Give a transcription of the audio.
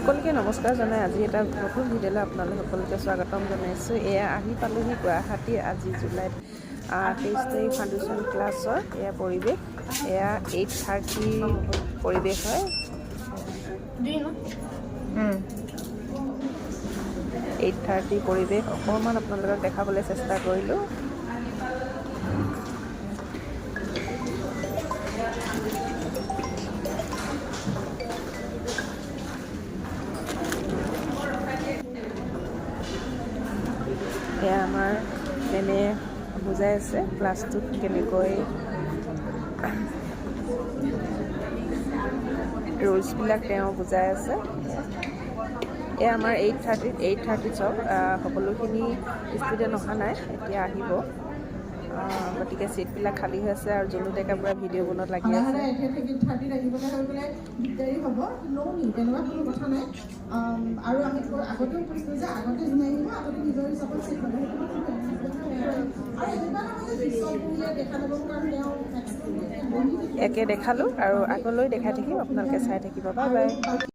সকলোকে নমস্কাৰ জনাই আজি এটা নতুন ভিডিঅ'লৈ আপোনালোক সকলোকে স্বাগতম জনাইছোঁ। এয়া আহি পালোহি গুৱাহাটী আজি জুলাইত 23 তাৰিখ ফাউণ্ডেশ্যন ক্লাছৰ এয়া পৰিৱেশ। এয়া 8:30 পৰিৱেশ হয়। 8:30 পৰিৱেশ অকণমান আপোনালোকক দেখাবলৈ চেষ্টা কৰিলোঁ। এয়া আমাৰ মেমে বুজাই আছে ক্লাছটোত কেনেকৈ ৰুলছবিলাক তেওঁ বুজাই আছে। এয়া আমাৰ 8:30 চব সকলোখিনি ষ্টুডেণ্ট অহা নাই, এতিয়া আহিব। গতিকে ছিটবিলাক খালী হৈ আছে আৰু জুনু ডেকা পুৰা ভিডিঅ' বনোৱাত লাগি আছে। আৰু আমি আগতেও কৈছোঁ যে আগতে যোনে আহিব আগতে নিজৰ হিচাপত চিট ল'ব। একে দেখালোঁ আৰু আগলৈ দেখাই থাকিম, আপোনালোকে চাই থাকিব। Bye bye.